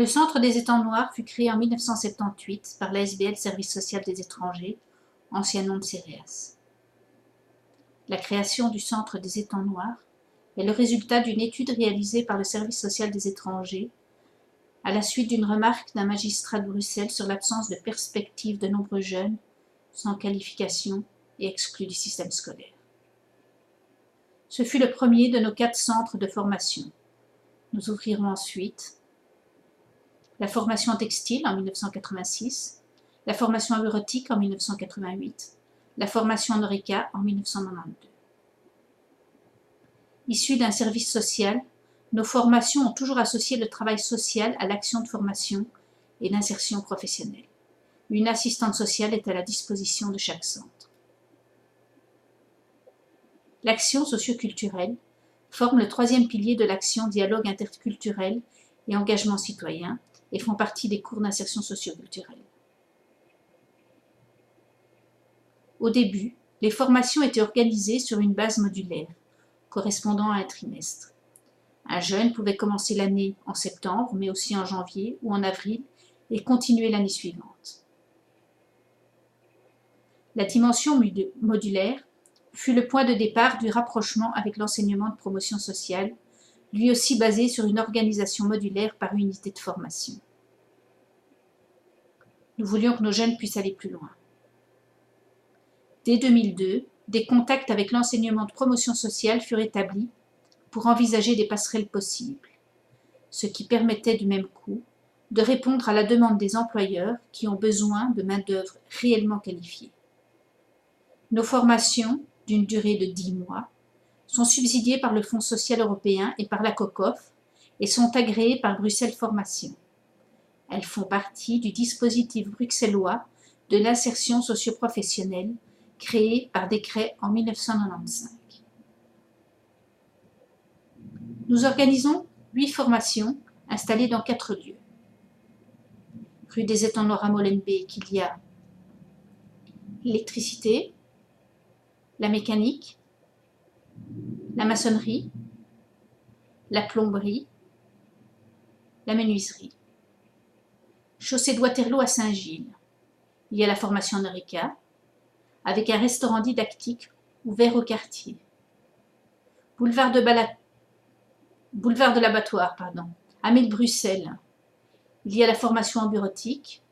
Le Centre des étangs noirs fut créé en 1978 par l'ASBL Service social des étrangers, ancien nom de CEREAS. La création du Centre des étangs noirs est le résultat d'une étude réalisée par le Service social des étrangers à la suite d'une remarque d'un magistrat de Bruxelles sur l'absence de perspective de nombreux jeunes sans qualification et exclus du système scolaire. Ce fut le premier de nos 4 centres de formation. Nous ouvrirons ensuite la formation en textile en 1986, la formation en bureautique en 1988, la formation en Horeca en 1992. Issus d'un service social, nos formations ont toujours associé le travail social à l'action de formation et d'insertion professionnelle. Une assistante sociale est à la disposition de chaque centre. L'action socioculturelle forme le 3e pilier de l'action dialogue interculturel et engagement citoyen et font partie des cours d'insertion socioculturelle. Au début, les formations étaient organisées sur une base modulaire, correspondant à un trimestre. Un jeune pouvait commencer l'année en septembre, mais aussi en janvier ou en avril, et continuer l'année suivante. La dimension modulaire fut le point de départ du rapprochement avec l'enseignement de promotion sociale, lui aussi basé sur une organisation modulaire par unité de formation. Nous voulions que nos jeunes puissent aller plus loin. Dès 2002, des contacts avec l'enseignement de promotion sociale furent établis pour envisager des passerelles possibles, ce qui permettait du même coup de répondre à la demande des employeurs qui ont besoin de main-d'œuvre réellement qualifiée. Nos formations, d'une durée de 10 mois, sont subsidiées par le Fonds social européen et par la COCOF et sont agréées par Bruxelles Formation. Elles font partie du dispositif bruxellois de l'insertion socio-professionnelle créé par décret en 1995. Nous organisons 8 formations installées dans 4 lieux. Rue des Étangs Noirs à Molenbeek, il y a l'électricité, la mécanique, la maçonnerie, la plomberie, la menuiserie. Chaussée de Waterloo à Saint-Gilles, il y a la formation en Horeca, avec un restaurant didactique ouvert au quartier. Boulevard de l'Abattoir, à Bruxelles, il y a la formation en bureautique.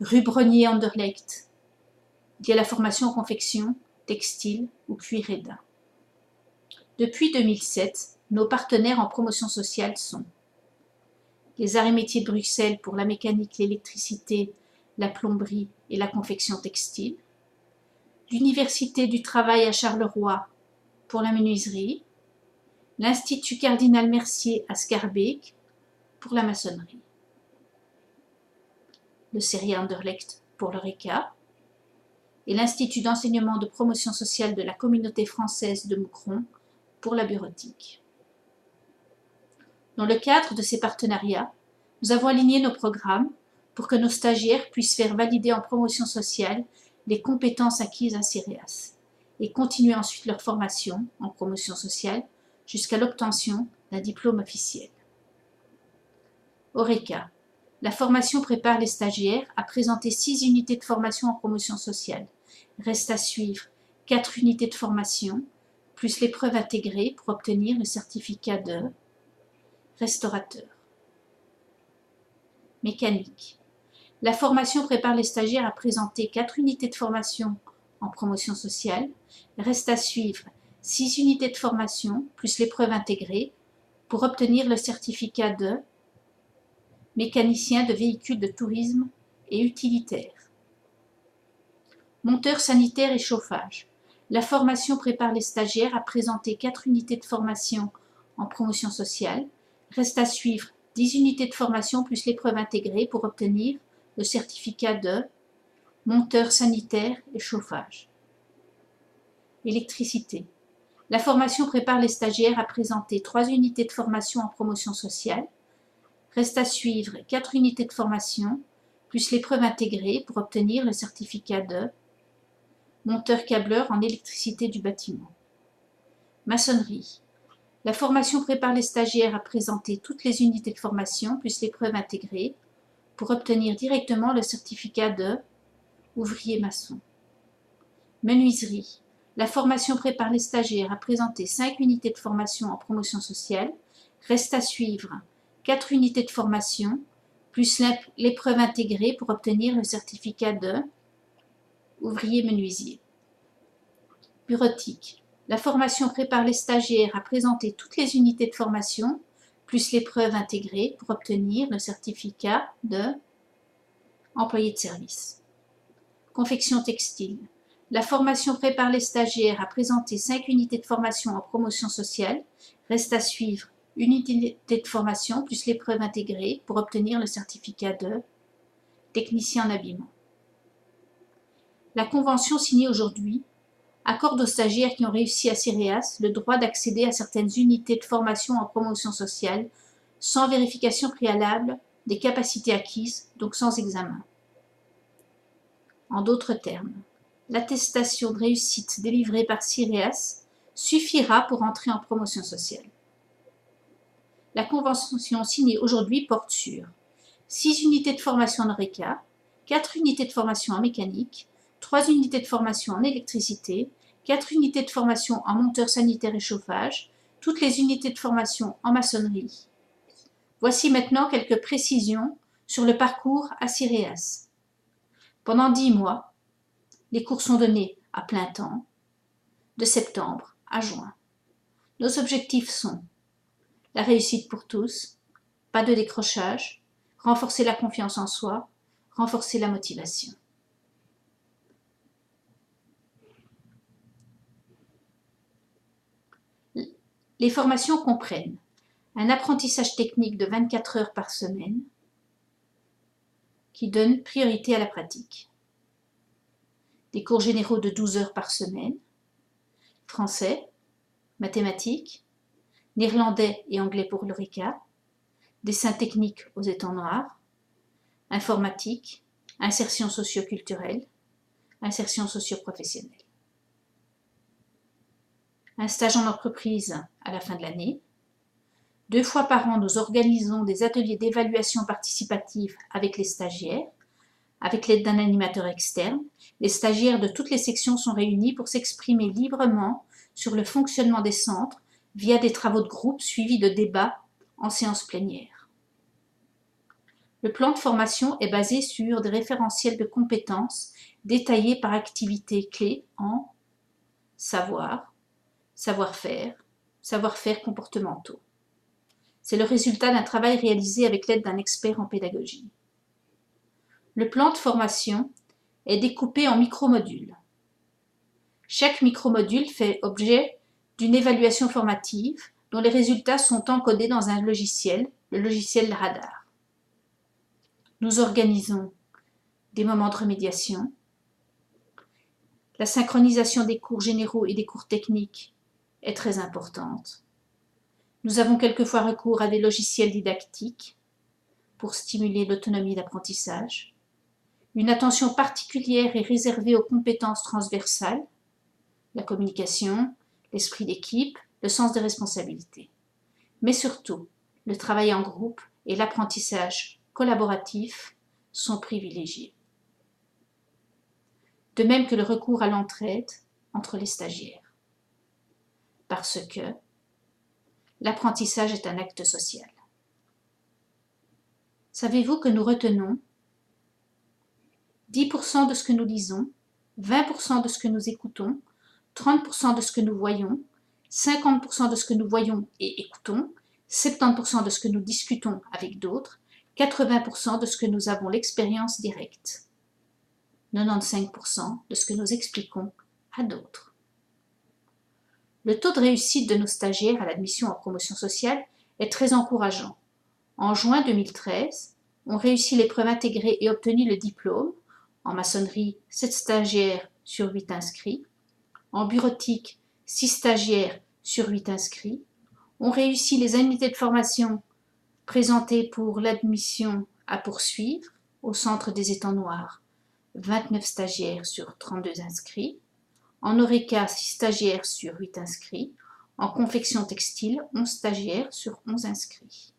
Rue Brognier-Anderlecht, il y a la formation en confection, textile ou cuir et daim. Depuis 2007, nos partenaires en promotion sociale sont les Arts et Métiers de Bruxelles pour la mécanique, l'électricité, la plomberie et la confection textile, l'Université du Travail à Charleroi pour la menuiserie, l'Institut Cardinal Mercier à Schaerbeek pour la maçonnerie, le CERIA Anderlecht pour l'Horeca et l'Institut d'enseignement de promotion sociale de la communauté française de Moucron pour la bureautique. Dans le cadre de ces partenariats, nous avons aligné nos programmes pour que nos stagiaires puissent faire valider en promotion sociale les compétences acquises à CEREAS et continuer ensuite leur formation en promotion sociale jusqu'à l'obtention d'un diplôme officiel. Horeca. La formation prépare les stagiaires à présenter 6 unités de formation en promotion sociale. Reste à suivre 4 unités de formation, plus l'épreuve intégrée pour obtenir le certificat de restaurateur. Mécanique. La formation prépare les stagiaires à présenter 4 unités de formation en promotion sociale. Reste à suivre 6 unités de formation, plus l'épreuve intégrée pour obtenir le certificat de mécanicien de véhicules de tourisme et utilitaire. Monteur sanitaire et chauffage. La formation prépare les stagiaires à présenter 4 unités de formation en promotion sociale. Reste à suivre 10 unités de formation plus l'épreuve intégrée pour obtenir le certificat de monteur sanitaire et chauffage. Électricité. La formation prépare les stagiaires à présenter 3 unités de formation en promotion sociale. Reste à suivre 4 unités de formation, plus l'épreuve intégrée pour obtenir le certificat de monteur câbleur en électricité du bâtiment. Maçonnerie. La formation prépare les stagiaires à présenter toutes les unités de formation plus l'épreuve intégrée pour obtenir directement le certificat de ouvrier maçon. Menuiserie. La formation prépare les stagiaires à présenter 5 unités de formation en promotion sociale. Reste à suivre 4 unités de formation plus l'épreuve intégrée pour obtenir le certificat de ouvrier menuisier. Bureautique. La formation prépare les stagiaires à présenter toutes les unités de formation plus l'épreuve intégrée pour obtenir le certificat de employé de service. Confection textile. La formation prépare les stagiaires à présenter 5 unités de formation en promotion sociale. Reste à suivre une unité de formation plus l'épreuve intégrée pour obtenir le certificat de technicien en habillement. La convention signée aujourd'hui accorde aux stagiaires qui ont réussi à CEREAS le droit d'accéder à certaines unités de formation en promotion sociale sans vérification préalable des capacités acquises, donc sans examen. En d'autres termes, l'attestation de réussite délivrée par CEREAS suffira pour entrer en promotion sociale. La convention signée aujourd'hui porte sur 6 unités de formation en ORECA, 4 unités de formation en mécanique, 3 unités de formation en électricité, 4 unités de formation en monteur sanitaire et chauffage, toutes les unités de formation en maçonnerie. Voici maintenant quelques précisions sur le parcours à CEREAS. Pendant 10 mois, les cours sont donnés à plein temps, de septembre à juin. Nos objectifs sont la réussite pour tous, pas de décrochage, renforcer la confiance en soi, renforcer la motivation. Les formations comprennent un apprentissage technique de 24 heures par semaine qui donne priorité à la pratique. Des cours généraux de 12 heures par semaine, français, mathématiques, néerlandais et anglais pour l'ORECA, dessin technique aux étangs noirs, informatique, insertion socio-culturelle, insertion socio-professionnelle. Un stage en entreprise à la fin de l'année. 2 fois par an, nous organisons des ateliers d'évaluation participative avec les stagiaires, avec l'aide d'un animateur externe. Les stagiaires de toutes les sections sont réunis pour s'exprimer librement sur le fonctionnement des centres via des travaux de groupe suivis de débats en séance plénière. Le plan de formation est basé sur des référentiels de compétences détaillés par activités clés en savoir, savoir-faire, savoir-faire comportementaux. C'est le résultat d'un travail réalisé avec l'aide d'un expert en pédagogie. Le plan de formation est découpé en micro-modules. Chaque micro-module fait objet d'une évaluation formative dont les résultats sont encodés dans un logiciel, le logiciel Radar. Nous organisons des moments de remédiation, la synchronisation des cours généraux et des cours techniques est très importante. Nous avons quelquefois recours à des logiciels didactiques pour stimuler l'autonomie d'apprentissage. Une attention particulière est réservée aux compétences transversales, la communication, l'esprit d'équipe, le sens des responsabilités. Mais surtout, le travail en groupe et l'apprentissage collaboratif sont privilégiés. De même que le recours à l'entraide entre les stagiaires. Parce que l'apprentissage est un acte social. Savez-vous que nous retenons 10% de ce que nous lisons, 20% de ce que nous écoutons, 30% de ce que nous voyons, 50% de ce que nous voyons et écoutons, 70% de ce que nous discutons avec d'autres, 80% de ce que nous avons l'expérience directe, 95% de ce que nous expliquons à d'autres. Le taux de réussite de nos stagiaires à l'admission en promotion sociale est très encourageant. En juin 2013, on réussit l'épreuve intégrée et obtenu le diplôme. En maçonnerie, 7 stagiaires sur 8 inscrits. En bureautique, 6 stagiaires sur 8 inscrits. On réussit les unités de formation présentées pour l'admission à poursuivre au centre des étangs noirs, 29 stagiaires sur 32 inscrits. En ORECA, 6 stagiaires sur 8 inscrits. En confection textile, 11 stagiaires sur 11 inscrits.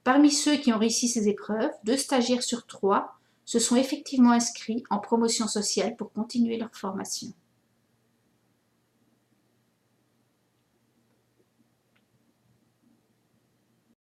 Parmi ceux qui ont réussi ces épreuves, 2 stagiaires sur 3 se sont effectivement inscrits en promotion sociale pour continuer leur formation.